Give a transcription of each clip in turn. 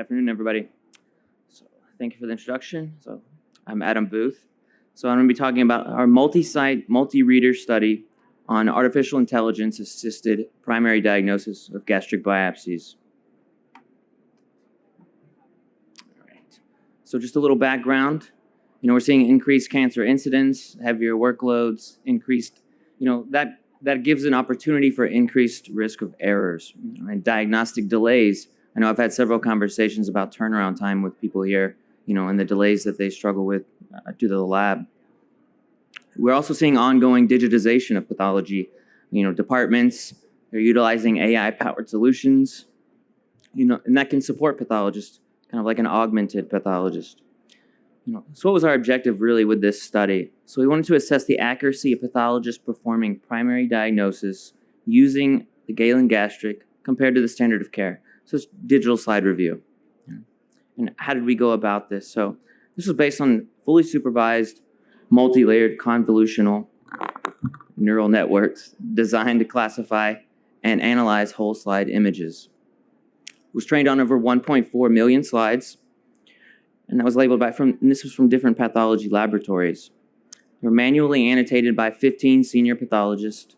Good afternoon, everybody. So, thank you for the introduction. So, I'm Adam Booth. So, I'm going to be talking about our multi-site, multi-reader study on artificial intelligence-assisted primary diagnosis of gastric biopsies. All right. So, just a little background. We're seeing increased cancer incidence, heavier workloads, increased, that gives an opportunity for increased risk of errors and diagnostic delays. I know I've had several conversations about turnaround time with people here, and the delays that they struggle with due to the lab. We're also seeing ongoing digitization of pathology. Departments, they're utilizing AI-powered solutions, and that can support pathologists, kind of like an augmented pathologist. So what was our objective really with this study? So we wanted to assess the accuracy of pathologists performing primary diagnosis using the Galen gastric compared to the standard of care. So it's digital slide review. And how did we go about this? So this was based on fully supervised, multi-layered convolutional neural networks designed to classify and analyze whole slide images. It was trained on over 1.4 million slides. And that was labeled and this was from different pathology laboratories. They were manually annotated by 15 senior pathologists.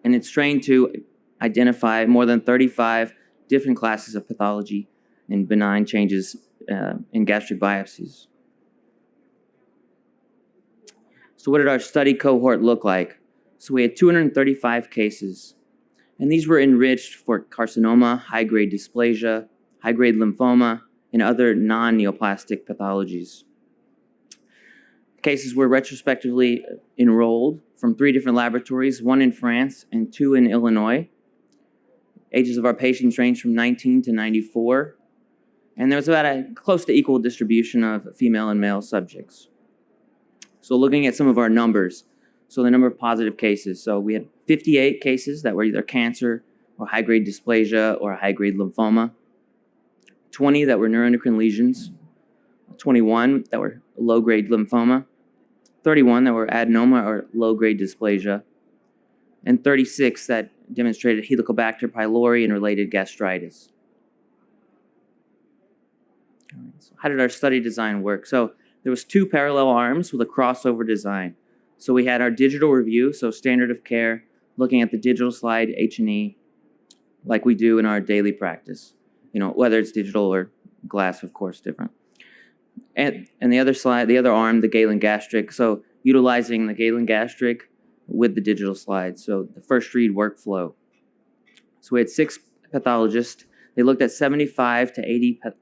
And it's trained to identify more than 35 different classes of pathology and benign changes in gastric biopsies. So what did our study cohort look like? So we had 235 cases. And these were enriched for carcinoma, high-grade dysplasia, high-grade lymphoma, and other non-neoplastic pathologies. Cases were retrospectively enrolled from 3 different laboratories, 1 in France and 2 in Illinois. Ages of our patients ranged from 19 to 94, and there was about a close to equal distribution of female and male subjects. So looking at some of our numbers, so the number of positive cases. So we had 58 cases that were either cancer or high-grade dysplasia or high-grade lymphoma. 20 that were neuroendocrine lesions, 21 that were low-grade lymphoma, 31 that were adenoma or low-grade dysplasia, and 36 that demonstrated Helicobacter pylori and related gastritis. All right, so how did our study design work? So there was 2 parallel arms with a crossover design. So we had our digital review, so standard of care, looking at the digital slide H&E like we do in our daily practice. Whether it's digital or glass, of course, different. And the other slide, the other arm, the Galen gastric. So utilizing the Galen gastric with the digital slide. So the first read workflow. So we had 6 pathologists. They looked at 75 to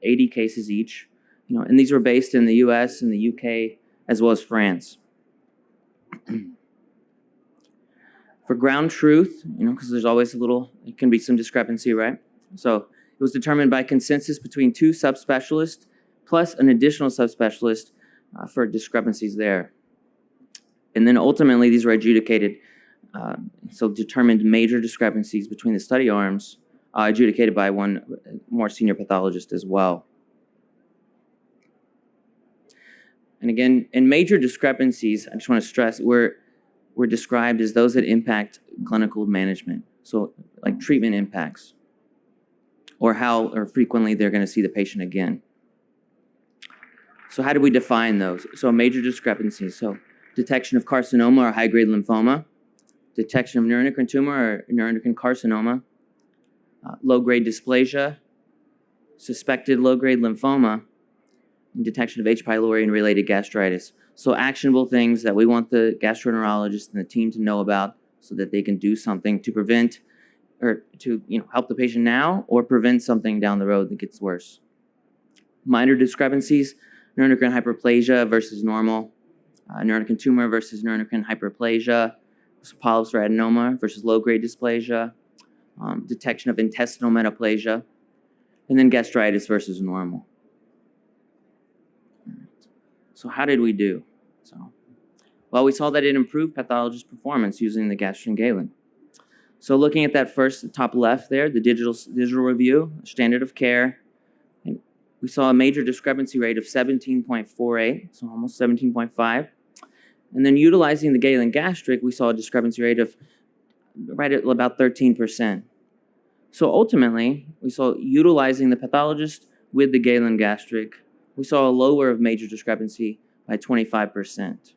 80 cases each. And these were based in the US and the UK as well as France. For ground truth, because there's always it can be some discrepancy, right? So it was determined by consensus between 2 subspecialists plus an additional subspecialist for discrepancies there. And then ultimately, these were adjudicated, so determined major discrepancies between the study arms, adjudicated by one more senior pathologist as well. And again, in major discrepancies, I just want to stress, were described as those that impact clinical management, so like treatment impacts, or how or frequently they're going to see the patient again. So how do we define those? So major discrepancies. So detection of carcinoma or high-grade lymphoma, detection of neuroendocrine tumor or neuroendocrine carcinoma, low-grade dysplasia, suspected low-grade lymphoma, and detection of H. pylori and related gastritis. So actionable things that we want the gastroenterologist and the team to know about so that they can do something to prevent or to help the patient now or prevent something down the road that gets worse. Minor discrepancies, neuroendocrine hyperplasia versus normal, neuroendocrine tumor versus neuroendocrine hyperplasia, polyps or adenoma versus low-grade dysplasia, detection of intestinal metaplasia, and then gastritis versus normal. So how did we do? Well, we saw that it improved pathologist performance using the gastric and Galen. So looking at that first top left there, the digital review, standard of care, and we saw a major discrepancy rate of 17.48, so almost 17.5. And then utilizing the Galen gastric, we saw a discrepancy rate of right at about 13%. So ultimately, we saw utilizing the pathologist with the Galen gastric, we saw a lower of major discrepancy by 25%.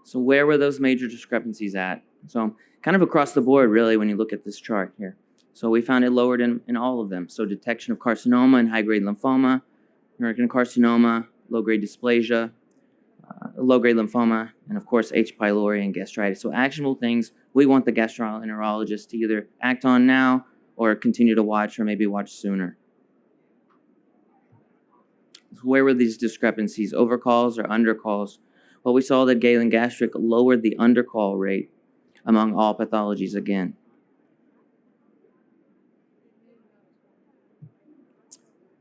So where were those major discrepancies at? So kind of across the board, really, when you look at this chart here. So we found it lowered in all of them. So detection of carcinoma and high-grade lymphoma, American carcinoma, low-grade dysplasia, low-grade lymphoma, and of course H. pylori and gastritis. So actionable things we want the gastroenterologist to either act on now or continue to watch or maybe watch sooner. So where were these discrepancies, overcalls or undercalls? Well, we saw that Galen gastric lowered the undercall rate among all pathologies again.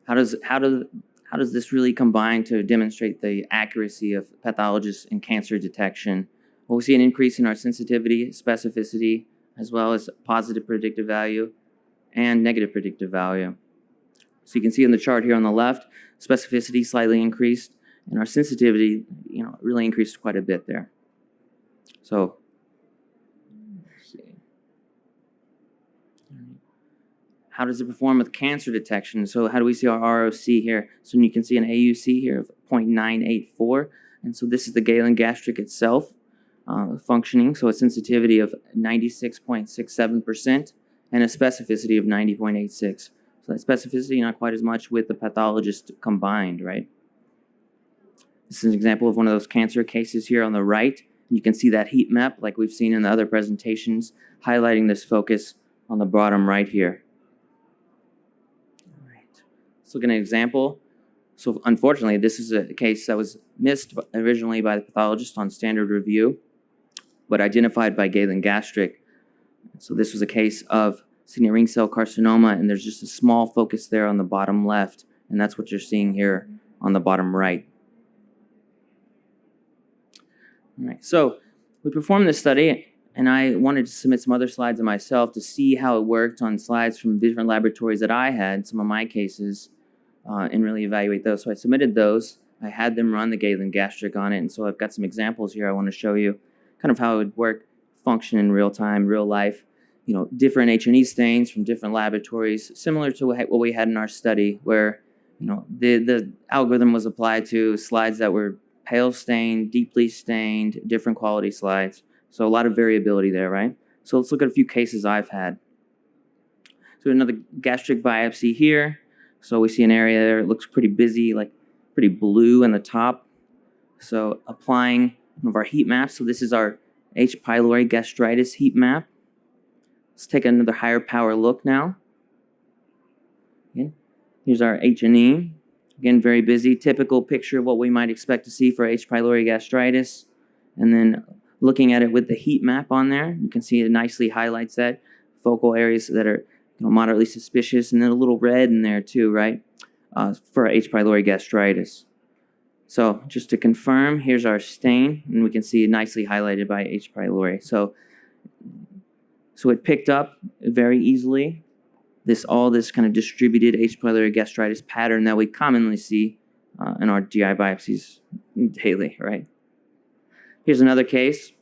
How does this really combine to demonstrate the accuracy of pathologists in cancer detection? Well, we see an increase in our sensitivity, specificity, as well as positive predictive value and negative predictive value. So you can see in the chart here on the left, specificity slightly increased, and our sensitivity, really increased quite a bit there. So, let's see. How does it perform with cancer detection? So how do we see our ROC here? So you can see an AUC here of 0.984, and so this is the Galen gastric itself functioning. So a sensitivity of 96.67% and a specificity of 90.86. So that specificity not quite as much with the pathologist combined, right? This is an example of one of those cancer cases here on the right. You can see that heat map like we've seen in the other presentations, highlighting this focus on the bottom right here. All right. Let's look at an example. So unfortunately, this is a case that was missed originally by the pathologist on standard review, but identified by Galen gastric. So this was a case of senior ring cell carcinoma, and there's just a small focus there on the bottom left, and that's what you're seeing here on the bottom right. All right, so we performed this study, and I wanted to submit some other slides of myself to see how it worked on slides from different laboratories that I had, some of my cases, and really evaluate those. So I submitted those. I had them run the Galen gastric on it, and so I've got some examples here I want to show you kind of how it would work, function in real time, real life. Different H&E stains from different laboratories, similar to what we had in our study, where the algorithm was applied to slides that were pale stained, deeply stained, different quality slides. So a lot of variability there, right? So let's look at a few cases I've had. So another gastric biopsy here. So we see an area there, it looks pretty busy, like pretty blue in the top. So applying one of our heat maps. So this is our H. pylori gastritis heat map. Let's take another higher power look now. Again, here's our H&E. Again, very busy, typical picture of what we might expect to see for H. pylori gastritis. And then looking at it with the heat map on there, you can see it nicely highlights that. Focal areas that are moderately suspicious, and then a little red in there too, right, for H. pylori gastritis. So just to confirm, here's our stain, and we can see it nicely highlighted by H. pylori. So it picked up very easily all this kind of distributed H. pylori gastritis pattern that we commonly see in our GI biopsies daily, right? Here's another case.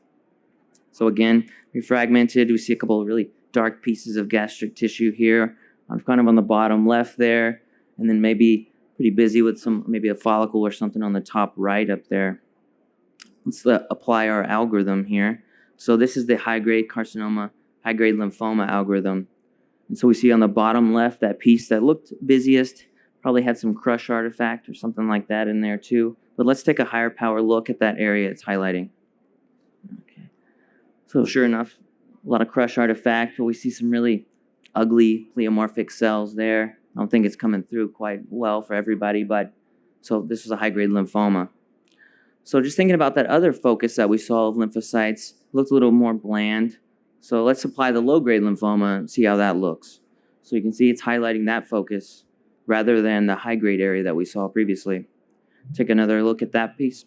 So again, refragmented. We see a couple of really dark pieces of gastric tissue here, kind of on the bottom left there, and then maybe pretty busy with maybe a follicle or something on the top right up there. Let's apply our algorithm here. So this is the high-grade carcinoma, high-grade lymphoma algorithm. And so we see on the bottom left that piece that looked busiest, probably had some crush artifact or something like that in there too. But let's take a higher power look at that area it's highlighting. Okay. So sure enough, a lot of crush artifact, but we see some really ugly pleomorphic cells there. I don't think it's coming through quite well for everybody, but so this was a high-grade lymphoma. So just thinking about that other focus that we saw of lymphocytes, looked a little more bland. So let's apply the low-grade lymphoma and see how that looks. So you can see it's highlighting that focus rather than the high-grade area that we saw previously. Take another look at that piece.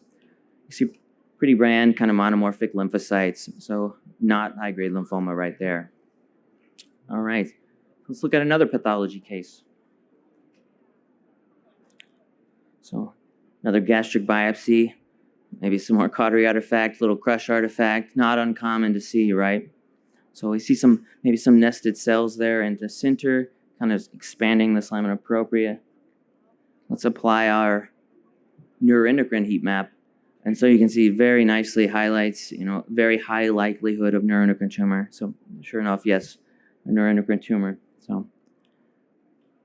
You see pretty brand, kind of monomorphic lymphocytes, so not high-grade lymphoma right there. All right, let's look at another pathology case. So another gastric biopsy, maybe some more cautery artifact, little crush artifact, not uncommon to see, right? So we see maybe some nested cells there in the center, kind of expanding this lamina propria. Let's apply our neuroendocrine heat map. And so you can see very nicely highlights, very high likelihood of neuroendocrine tumor. So sure enough, yes, a neuroendocrine tumor. So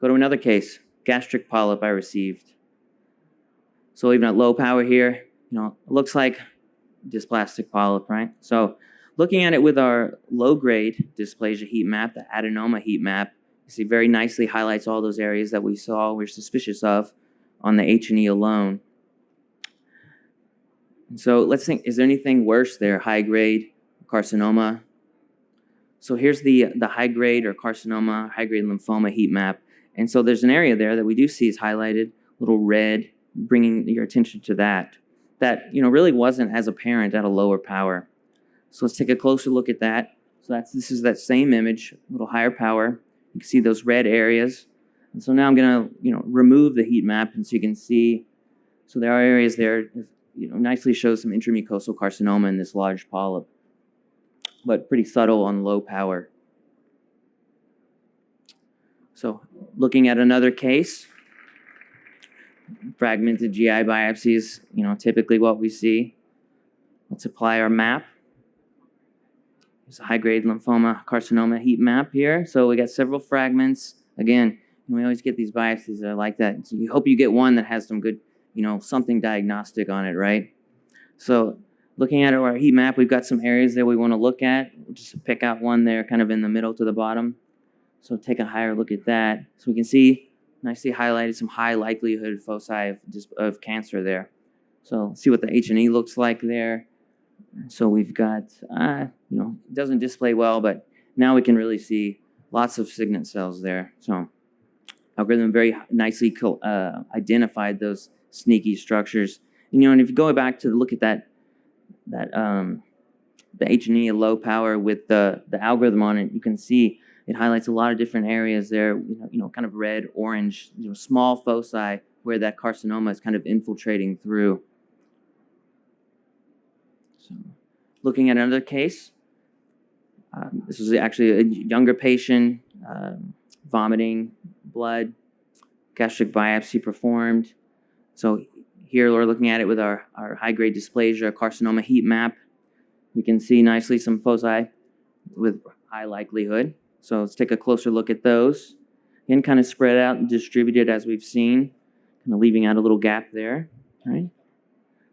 go to another case, gastric polyp I received. So even at low power here, it looks like dysplastic polyp, right? So looking at it with our low-grade dysplasia heat map, the adenoma heat map, you see very nicely highlights all those areas that we're suspicious of on the H&E alone. And so let's think, is there anything worse there, high-grade carcinoma? So here's the high-grade or carcinoma, high-grade lymphoma heat map. And so there's an area there that we do see is highlighted, little red, bringing your attention to that really wasn't as apparent at a lower power. So let's take a closer look at that. So this is that same image, a little higher power. You can see those red areas. And so now I'm going to remove the heat map, and so you can see. So there are areas there. Nicely shows some intramucosal carcinoma in this large polyp, but pretty subtle on low power. So looking at another case, fragmented GI biopsies, typically what we see. Let's apply our map. There's a high-grade lymphoma carcinoma heat map here. So we got several fragments. Again, we always get these biopsies that are like that. So you hope you get one that has some good, something diagnostic on it, right? So looking at our heat map, we've got some areas there we want to look at. We'll just pick out one there kind of in the middle to the bottom. So take a higher look at that. So we can see nicely highlighted some high likelihood foci of cancer there. So see what the H&E looks like there. So we've got, it doesn't display well, but now we can really see lots of signet cells there. So algorithm very nicely identified those sneaky structures. And if you go back to look at the H&E at low power with the algorithm on it, you can see it highlights a lot of different areas there, kind of red, orange, small foci where that carcinoma is kind of infiltrating through. So looking at another case, this was actually a younger patient, vomiting, blood, gastric biopsy performed. So here we're looking at it with our high-grade dysplasia carcinoma heat map. We can see nicely some foci with high likelihood. So let's take a closer look at those. Again, kind of spread out and distributed as we've seen, kind of leaving out a little gap there, right?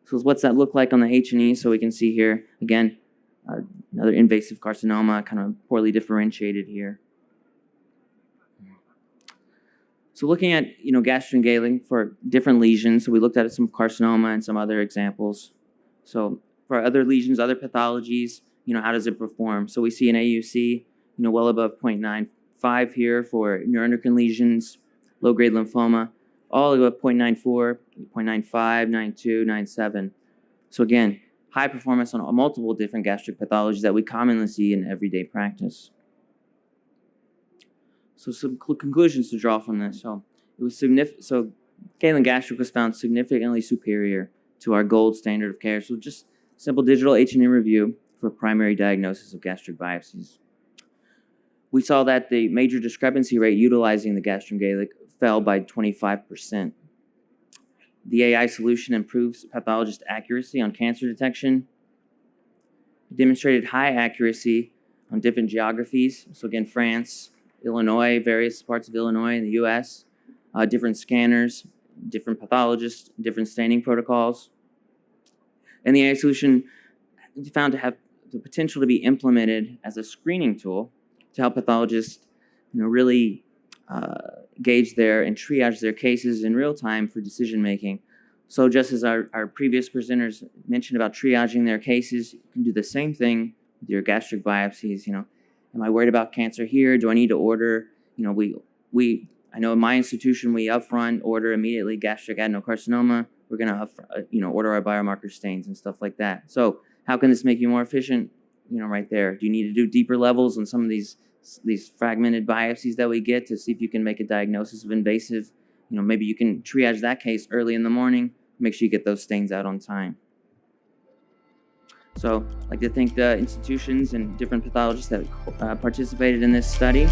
So what's that look like on the H&E? So we can see here, again, another invasive carcinoma, kind of poorly differentiated here. So looking at, gastroenterocolic for different lesions, so we looked at some carcinoma and some other examples. So for other lesions, other pathologies, how does it perform? So we see an AUC, well above 0.95 here for neuroendocrine lesions, low-grade lymphoma, all above 0.94, 0.95, 0.92, 0.97. So again, high performance on multiple different gastric pathologies that we commonly see in everyday practice. So some conclusions to draw from this. So it was significant. So Galen gastric was found significantly superior to our gold standard of care. So just simple digital H&E review for primary diagnosis of gastric biopsies. We saw that the major discrepancy rate utilizing the gastroenterocolic fell by 25%. The AI solution improves pathologist accuracy on cancer detection. It demonstrated high accuracy on different geographies. So again, France, Illinois, various parts of Illinois in the US, different scanners, different pathologists, different staining protocols. And the AI solution found to have the potential to be implemented as a screening tool to help pathologists, really gauge and triage their cases in real time for decision making. So just as our previous presenters mentioned about triaging their cases, you can do the same thing with your gastric biopsies. Am I worried about cancer here? Do I need to order? I know in my institution we upfront order immediately gastric adenocarcinoma. We're going to order our biomarker stains and stuff like that. So how can this make you more efficient? Right there. Do you need to do deeper levels on some of these fragmented biopsies that we get to see if you can make a diagnosis of invasive? Maybe you can triage that case early in the morning, make sure you get those stains out on time. So I'd like to thank the institutions and different pathologists that participated in this study.